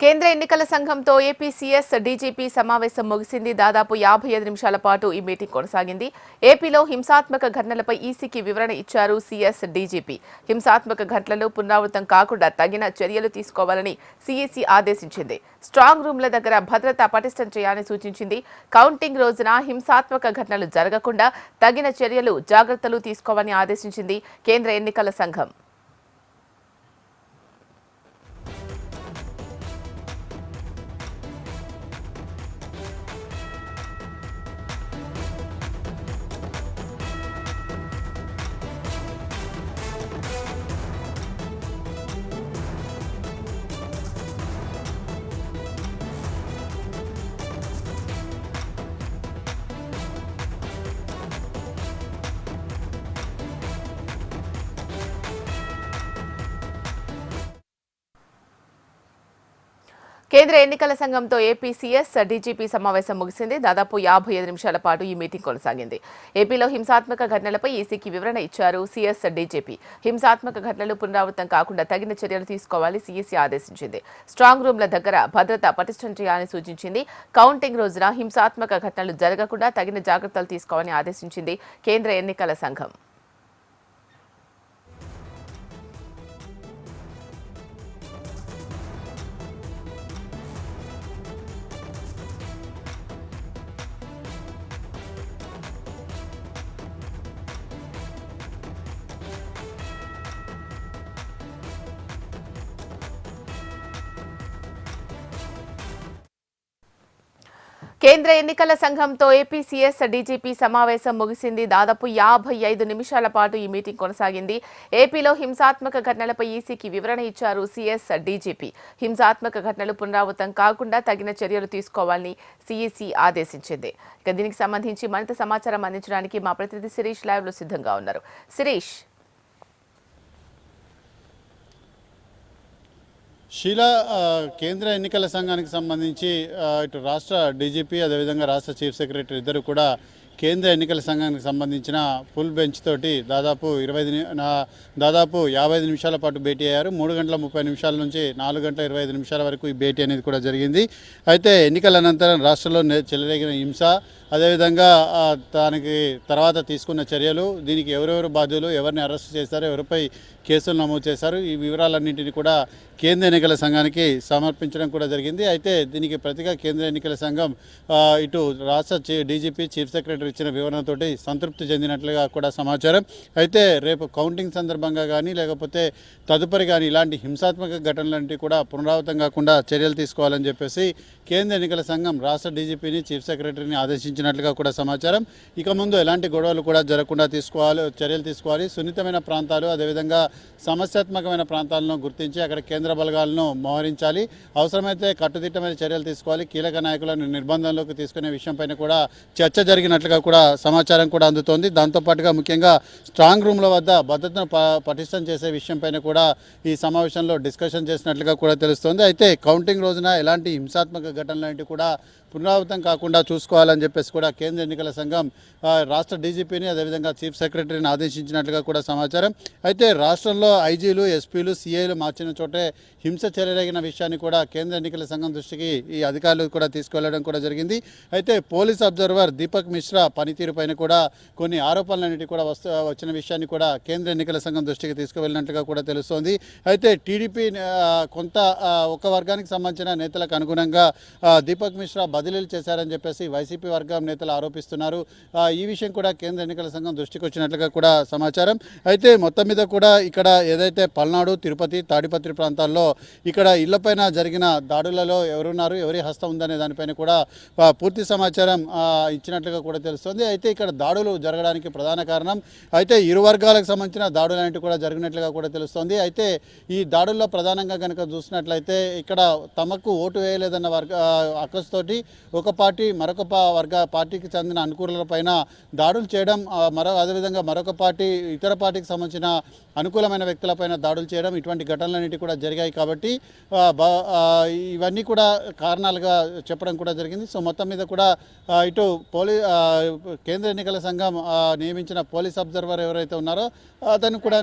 కేంద్ర ఎన్నికల సంఘంతో ఏపీ సీఎస్ డీజీపీ సమావేశం ముగిసింది. దాదాపు 55 నిమిషాల పాటు ఈ మీటింగ్ కొనసాగింది. ఏపీలో హింసాత్మక ఘటనలపై ఈసీకి వివరణ ఇచ్చారు సీఎస్ డీజీపీ. హింసాత్మక ఘటనలు పునరావృతం కాకుండా తగిన చర్యలు తీసుకోవాలని సీఈసీ ఆదేశించింది. స్ట్రాంగ్ రూమ్ల దగ్గర భద్రత పటిష్టం చేయాలని సూచించింది. కౌంటింగ్ రోజున హింసాత్మక ఘటనలు జరగకుండా తగిన చర్యలు, జాగ్రత్తలు తీసుకోవాలని ఆదేశించింది కేంద్ర ఎన్నికల సంఘం. కేంద్ర ఎన్నికల సంఘంతో ఏపీ సీఎస్ డీజీపీ సమావేశం ముగిసింది. దాదాపు 55 నిమిషాల పాటు ఈ మీటింగ్ కొనసాగింది. ఏపీలో హింసాత్మక ఘటనలపై ఈసీకి వివరణ ఇచ్చారు సీఎస్ డీజీపీ. హింసాత్మక ఘటనలు పునరావృతం కాకుండా తగిన చర్యలు తీసుకోవాలి సీఈసీ ఆదేశించింది. స్ట్రాంగ్ రూమ్ల దగ్గర భద్రత పటిష్టం చేయాలని సూచించింది. కౌంటింగ్ రోజున హింసాత్మక ఘటనలు జరగకుండా తగిన జాగ్రత్తలు తీసుకోవాలని ఆదేశించింది కేంద్ర ఎన్నికల సంఘం. కేంద్ర ఎన్నికల సంఘంతో ఏపీ సీఎస్ డీజీపీ సమావేశం ముగిసింది. దాదాపు 55 నిమిషాల పాటు ఈ మీటింగ్ కొనసాగింది. ఏపీలో హింసాత్మక ఘటనలపై ఈసీకి వివరణ ఇచ్చారు సీఎస్ డీజీపీ. హింసాత్మక ఘటనలు పునరావృతం కాకుండా తగిన చర్యలు తీసుకోవాలని సీఈసీ ఆదేశించింది. ఇక దీనికి సంబంధించి మరింత సమాచారం అందించడానికి మా ప్రతినిధి శిరీష్ లైవ్ లో సిద్ధంగా ఉన్నారు. శిరీష్, షీలా, కేంద్ర ఎన్నికల సంఘానికి సంబంధించి ఇటు రాష్ట్ర డీజీపీ అదేవిధంగా రాష్ట్ర చీఫ్ సెక్రటరీ ఇద్దరు కూడా కేంద్ర ఎన్నికల సంఘానికి సంబంధించిన ఫుల్ బెంచ్ తోటి దాదాపు 55 నిమిషాల పాటు భేటీ అయ్యారు. 3 గంటల 30 నిమిషాల నుంచి 4 గంటల 25 నిమిషాల వరకు ఈ భేటీ అనేది కూడా జరిగింది. అయితే ఎన్నికల అనంతరం రాష్ట్రంలో చెలరేగిన హింస, అదేవిధంగా దానికి తర్వాత తీసుకున్న చర్యలు, దీనికి ఎవరెవరు బాధ్యులు, ఎవరిని అరెస్ట్ చేశారు, ఎవరిపై కేసులు నమోదు చేశారు, ఈ వివరాలన్నింటినీ కూడా కేంద్ర ఎన్నికల సంఘానికి సమర్పించడం కూడా జరిగింది. అయితే దీనికి ప్రతిగా కేంద్ర ఎన్నికల సంఘం ఇటు రాష్ట్ర డీజీపీ చీఫ్ సెక్రటరీ ఇచ్చిన వివరణతోటి సంతృప్తి చెందినట్లుగా కూడా సమాచారం. అయితే రేపు కౌంటింగ్ సందర్భంగా కానీ లేకపోతే తదుపరి కానీ ఇలాంటి హింసాత్మక ఘటనలంటివి కూడా పునరావృతం కాకుండా చర్యలు తీసుకోవాలని చెప్పేసి కేంద్ర ఎన్నికల సంఘం రాష్ట్ర డీజీపీని చీఫ్ సెక్రటరీని ఆదేశించినట్లుగా కూడా సమాచారం. ఇక ముందు ఎలాంటి గొడవలు కూడా జరగకుండా చర్యలు తీసుకోవాలి. సున్నితమైన ప్రాంతాలు, అదేవిధంగా సమస్యాత్మకమైన ప్రాంతాలను గుర్తించి అక్కడ కేంద్ర బలగాలను మోహరించాలి. అవసరమైతే కట్టుదిట్టమైన చర్యలు తీసుకోవాలి. కీలక నాయకులను నిర్బంధంలోకి తీసుకునే విషయంపైన కూడా చర్చ జరిగినట్లుగా కూడా సమాచారం కూడా అందుతోంది. దాంతోపాటుగా ముఖ్యంగా స్ట్రాంగ్ రూమ్ల వద్ద భద్రతను పటిష్టం చేసే విషయంపైన కూడా ఈ సమావేశంలో డిస్కషన్ చేసినట్లుగా కూడా తెలుస్తోంది. అయితే కౌంటింగ్ రోజున ఎలాంటి హింసాత్మక ఘటనలంటివి కూడా పునరావృతం కాకుండా చూసుకోవాలని చెప్పేసి కూడా కేంద్ర ఎన్నికల సంఘం రాష్ట్ర డీజీపీని అదేవిధంగా చీఫ్ సెక్రటరీని ఆదేశించినట్లుగా కూడా సమాచారం. అయితే రాష్ట్రంలో ఐజీలు, ఎస్పీలు, సీఐలు మార్చిన చోటే హింస చెలరేగిన విషయాన్ని కూడా కేంద్ర ఎన్నికల సంఘం దృష్టికి ఈ అధికారులు కూడా తీసుకువెళ్లడం కూడా జరిగింది. అయితే పోలీస్ అబ్జర్వర్ దీపక్ మిశ్రా పనితీరు పైన కూడా కొన్ని ఆరోపణలన్నిటి కూడా వచ్చిన విషయాన్ని కూడా కేంద్ర ఎన్నికల సంఘం దృష్టికి తీసుకువెళ్ళినట్లుగా కూడా తెలుస్తోంది. అయితే టీడీపీ కొంత ఒక వర్గానికి సంబంధించిన నేతలకు అనుగుణంగా దీపక్ మిశ్రా బదిలీలు చేశారని చెప్పేసి వైసీపీ వర్గం నేతలు ఆరోపిస్తున్నారు. ఈ విషయం కూడా కేంద్ర ఎన్నికల సంఘం దృష్టికి వచ్చినట్లుగా కూడా సమాచారం. అయితే మొత్తం మీద కూడా ఇక్కడ ఏదైతే పల్నాడు, తిరుపతి, తాడిపత్రి ప్రాంతాల్లో ఇక్కడ ఇళ్లపైన జరిగిన దాడులలో ఎవరున్నారు, ఎవరి హస్తం ఉందనే దానిపైన కూడా పూర్తి సమాచారం ఇచ్చినట్లుగా కూడా తెలుస్తుంది. అయితే ఇక్కడ దాడులు జరగడానికి ప్రధాన కారణం అయితే ఇరు వర్గాలకు సంబంధించిన దాడులు అనేవి కూడా జరిగినట్లుగా కూడా తెలుస్తోంది. అయితే ఈ దాడుల్లో ప్రధానంగా కనుక చూసినట్లయితే ఇక్కడ తమకు ఓటు వేయలేదన్న అక్కస్తోటి ఒక పార్టీ మరొక పార్టీకి చెందిన అనుకూలపైన దాడులు చేయడం, అదేవిధంగా మరొక పార్టీ ఇతర పార్టీకి సంబంధించిన అనుకూలమైన వ్యక్తులపైన దాడులు చేయడం, ఇటువంటి ఘటనలన్నిటి కూడా జరిగాయి. కాబట్టి ఇవన్నీ కూడా కారణాలుగా చెప్పడం కూడా జరిగింది. సో మొత్తం మీద కూడా ఇటు కేంద్ర ఎన్నికల సంఘం నియమించిన పోలీస్ అబ్జర్వర్ ఎవరైతే ఉన్నారో అతను కూడా